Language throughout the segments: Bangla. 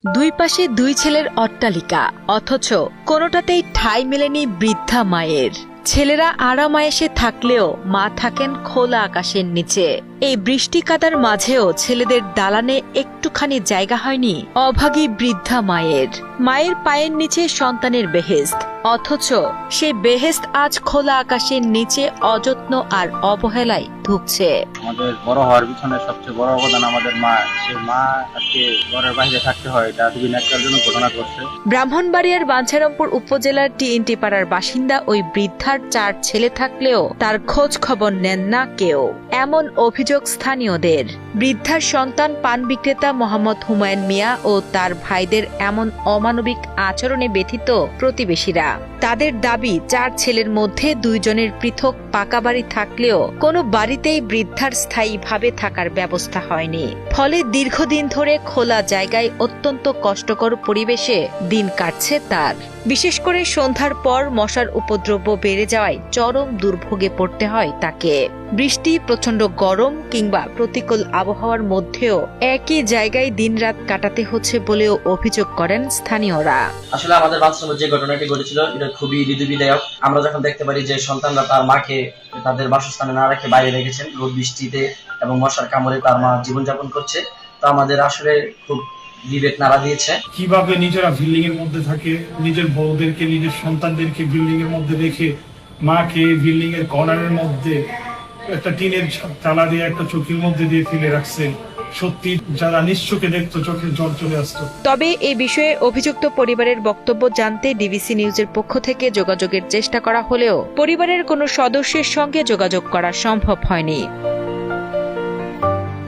দুই পাশে দুই ছেলের অট্টালিকা, অথচ কোনোটাতেই ঠাঁই মেলেনি বৃদ্ধা মায়ের। ছেলেরা আরামায়েশে থাকলেও মা থাকেন খোলা আকাশের নিচে। এই বৃষ্টি কাদার মাঝেও ছেলেদের দালানে একটুখানি জায়গা হয়নি অভাগী বৃদ্ধা মায়ের। মায়ের পায়ের নিচে সন্তানের বেহেশত, অথচ সেই বেহেশত আজ খোলা আকাশের নিচে অযত্ন আর অবহেলায় ধুঁকছে। আমাদের বড় হওয়ার পিছনে সবচেয়ে বড় অবদান আমাদের মা। সেই মা আজকে ঘরের বাইরে থাকতে হয়, এটা বিভিন্ন একটা জন্য ঘটনা ঘটছে। ব্রাহ্মণবাড়িয়ার বাঞ্ছারামপুর উপজেলার টিএনটি পাড়ার বাসিন্দা ওই বৃদ্ধার 4 ছেলে থাকলেও তার খোঁজ খবর নেন না কেউ, এমন অভিযোগ স্থানীয়দের। বৃদ্ধার সন্তান পান বিক্রেতা মোহাম্মদ হুমায়ুন মিয়া ও তার ভাইদের এমন অমানবিক আচরণে ব্যথিত প্রতিবেশীরা। তাদের দাবি, 4 ছেলের মধ্যে 2 জনের পৃথক পাকা বাড়ি থাকলেও কোনো বাড়িতেই বৃদ্ধার স্থায়ীভাবে থাকার ব্যবস্থা হয়নি। ফলে দীর্ঘদিন ধরে খোলা জায়গায় অত্যন্ত কষ্টকর পরিবেশে দিন কাটছে তার। বিশেষ করে সন্ধ্যার পর মশার উপদ্রব বেড়ে যাওয়ায় চরম দুর্ভোগে পড়তে হয় তাকে। বৃষ্টি, প্রচন্ড গরম কিংবা প্রতিকূল আবহাওয়ার মধ্যেও একই জায়গায় দিনরাত কাটাতে হচ্ছে বলেও অভিযোগ করেন স্থানীয়রা। আসলে আমাদের বাচ্চাদের যে ঘটনাটি ঘটেছিল এটা খুবই হৃদয়বিদারক। আমরা যখন দেখতে পারি যে সন্তানরা তার মাকে তাদের বাসস্থানে না রেখে বাইরে রেখেছেন, রোদ বৃষ্টিতে এবং মশার কামড়ে তার মা জীবনযাপন করছে, তো আমাদের আসলে খুব বিবেক নাড়া দিয়েছে। কিভাবে নিজেরা বিল্ডিং এর মধ্যে থাকে, নিজের বউদেরকে, নিজের সন্তানদেরকে বিল্ডিং এর মধ্যে রেখে মাকে বিল্ডিং এর কর্নারের মধ্যে একটা টিনের চালা দিয়ে একটা চৌকির মধ্যে দিয়ে ফেলে রাখছে। সত্যি যারা নিশ্চোখে দেখতো চোখের জল চলে আসতো। তবে এই বিষয়ে অভিযুক্ত পরিবারের বক্তব্য জানতে ডিবিসি নিউজের পক্ষ থেকে যোগাযোগের চেষ্টা করা হলেও পরিবারের কোনো সদস্যের সঙ্গে যোগাযোগ করা সম্ভব হয়নি।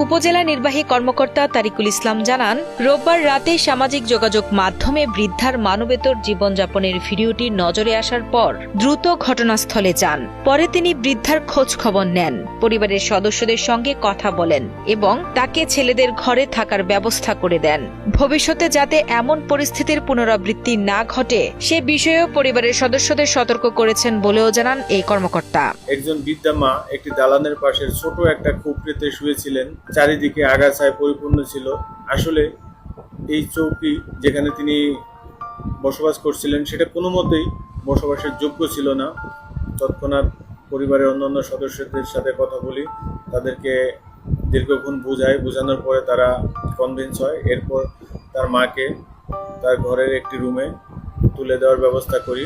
উপজেলা নির্বাহী কর্মকর্তা তারিকুল ইসলাম জানান, রোববার রাতে সামাজিক যোগাযোগ মাধ্যমে বৃদ্ধার মানবেতর জীবনযাপনের ভিডিওটি নজরে আসার পর দ্রুত ঘটনাস্থলে যান। পরে তিনি বৃদ্ধার খোঁজ খবর নেন, পরিবারের সদস্যদের সঙ্গে কথা বলেন এবং তাকে ছেলেদের ঘরে থাকার ব্যবস্থা করে দেন। ভবিষ্যতে যাতে এমন পরিস্থিতির পুনরাবৃত্তি না ঘটে সে বিষয়েও পরিবারের সদস্যদের সতর্ক করেছেন বলেও জানান এই কর্মকর্তা। একজন বৃদ্ধা মা একটি দালানের পাশের ছোট একটা খুপড়িতে শুয়েছিলেন। চারিদিকে আগাছায় পরিপূর্ণ ছিল। আসলে এই চৌকি যেখানে তিনি বসবাস করছিলেন সেটা কোনো মতেই বসবাসের যোগ্য ছিল না। তৎক্ষণাৎ পরিবারের অন্যান্য সদস্যদের সাথে কথা বলি, তাদেরকে দীর্ঘক্ষণ বোঝানোর পরে তারা কনভিন্স হয়। এরপর তার মাকে তার ঘরের একটি রুমে তুলে দেওয়ার ব্যবস্থা করি।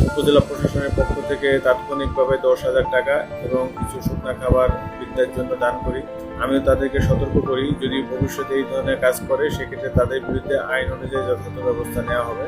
উপজেলা প্রশাসনের পক্ষ থেকে তাৎক্ষণিকভাবে 10,000 টাকা এবং কিছু শুকনা খাবার বৃদ্ধার জন্য দান করি। আমিও তাদেরকে সতর্ক করি, যদি ভবিষ্যতে এই ধরনের কাজ করে সেক্ষেত্রে তাদের বিরুদ্ধে আইন অনুযায়ী যথাযথ ব্যবস্থা নেওয়া হবে।